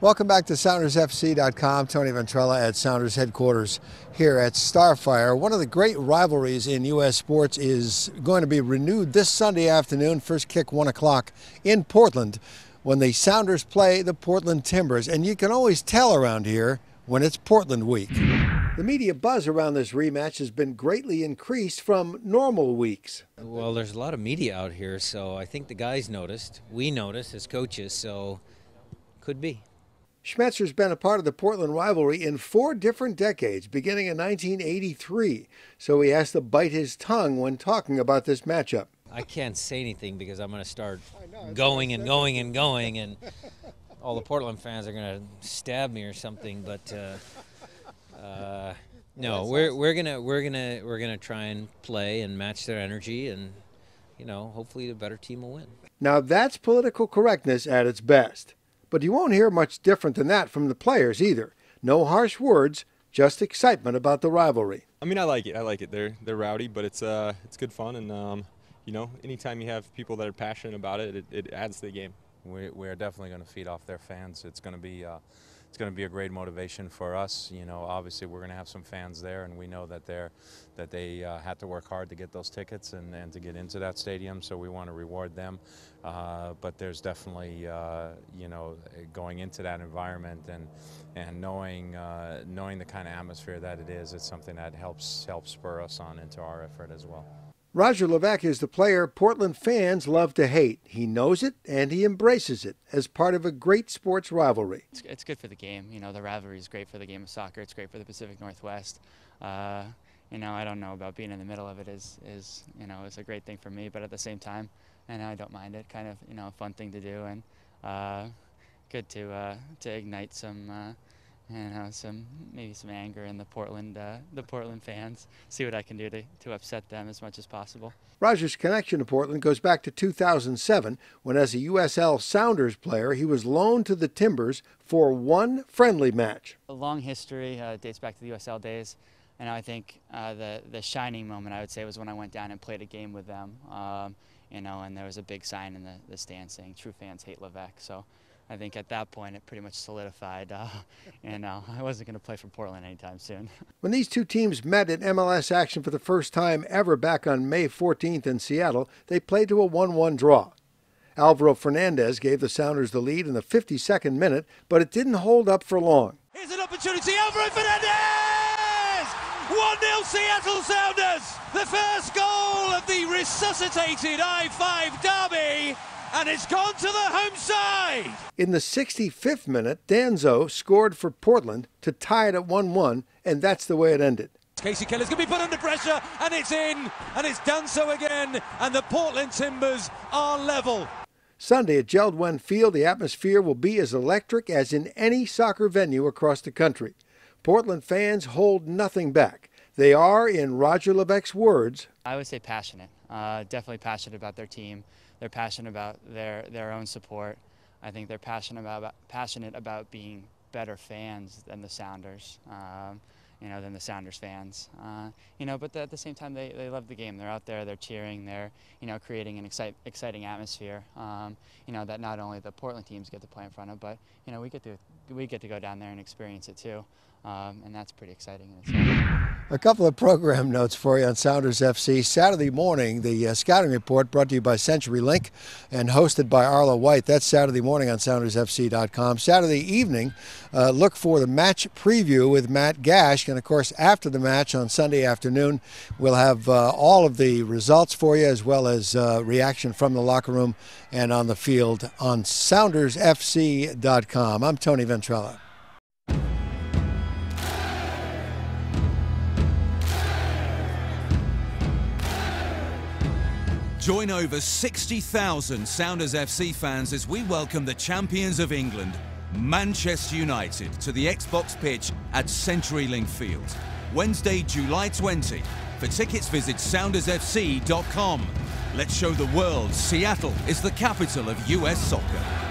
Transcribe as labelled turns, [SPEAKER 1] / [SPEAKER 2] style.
[SPEAKER 1] Welcome back to SoundersFC.com. Tony Ventrella at Sounders headquarters here at Starfire. One of the great rivalries in U.S. sports is going to be renewed this Sunday afternoon. First kick 1 o'clock in Portland when the Sounders play the Portland Timbers. And you can always tell around here when it's Portland week. The media buzz around this rematch has been greatly increased from normal weeks.
[SPEAKER 2] Well, there's a lot of media out here, so I think the guys noticed. We noticed as coaches, so could be.
[SPEAKER 1] Schmetzer's been a part of the Portland rivalry in 4 different decades, beginning in 1983, so he has to bite his tongue when talking about this matchup.
[SPEAKER 2] I can't say anything because I'm going to start going and going and going, and all the Portland fans are going to stab me or something. But no, we're gonna try and play and match their energy, and hopefully the better team will win.
[SPEAKER 1] Now that's political correctness at its best. But you won't hear much different than that from the players either. No harsh words, just excitement about the rivalry.
[SPEAKER 3] I mean, I like it. They're rowdy, but it's good fun, and anytime you have people that are passionate about it, it adds to the game.
[SPEAKER 4] We're definitely going to feed off their fans. It's going to be a great motivation for us. Obviously we're going to have some fans there, and we know that they had to work hard to get those tickets and to get into that stadium. So we want to reward them. But there's definitely going into that environment and knowing the kind of atmosphere that it is, it's something that helps spur us on into our effort as well.
[SPEAKER 1] Roger Levesque is the player Portland fans love to hate. He knows it and he embraces it as part of a great sports rivalry.
[SPEAKER 5] It's good for the game. The rivalry is great for the game of soccer. It's great for the Pacific Northwest. I don't know about being in the middle of it is a great thing for me, but at the same time, I don't mind it. Kind of a fun thing to do, and good to ignite some. Maybe some anger in the Portland fans. See what I can do to upset them as much as possible.
[SPEAKER 1] Roger's connection to Portland goes back to 2007, when as a USL Sounders player, he was loaned to the Timbers for one friendly match.
[SPEAKER 5] A long history, dates back to the USL days, and I think the shining moment, I would say, was when I went down and played a game with them. And there was a big sign in the stand saying "True fans hate Levesque." So I think at that point it pretty much solidified, I wasn't going to play for Portland anytime soon.
[SPEAKER 1] When these two teams met in MLS action for the first time ever back on May 14th in Seattle, they played to a 1-1 draw. Alvaro Fernandez gave the Sounders the lead in the 52nd minute, but it didn't hold up for long.
[SPEAKER 6] Here's an opportunity, Alvaro Fernandez! 1-0 Seattle Sounders! The first goal of the resuscitated I-5 derby! And it's gone to the home side!
[SPEAKER 1] In the 65th minute, Danzo scored for Portland to tie it at 1-1, and that's the way it ended.
[SPEAKER 6] Casey Keller's going to be put under pressure, and it's in, and it's done so again, and the Portland Timbers are level.
[SPEAKER 1] Sunday at Geldwen Field, the atmosphere will be as electric as in any soccer venue across the country. Portland fans hold nothing back. They are, in Roger Levesque's words,
[SPEAKER 5] I would say passionate. Definitely passionate about their team. They're passionate about their own support. I think they're passionate about being better fans than the Sounders, than the Sounders fans. But at the same time, they love the game. They're out there, they're cheering, they're creating an exciting atmosphere. That not only the Portland teams get to play in front of, but we get to go down there and experience it too, and that's pretty exciting in itself.
[SPEAKER 1] A couple of program notes for you on Sounders FC. Saturday morning, the scouting report brought to you by CenturyLink and hosted by Arlo White. That's Saturday morning on SoundersFC.com. Saturday evening, look for the match preview with Matt Gash. And, of course, after the match on Sunday afternoon, we'll have all of the results for you as well as reaction from the locker room and on the field on SoundersFC.com. I'm Tony Ventrella.
[SPEAKER 7] Join over 60,000 Sounders FC fans as we welcome the champions of England, Manchester United, to the Xbox pitch at CenturyLink Field, Wednesday, July 20. For tickets, visit SoundersFC.com. Let's show the world Seattle is the capital of US soccer.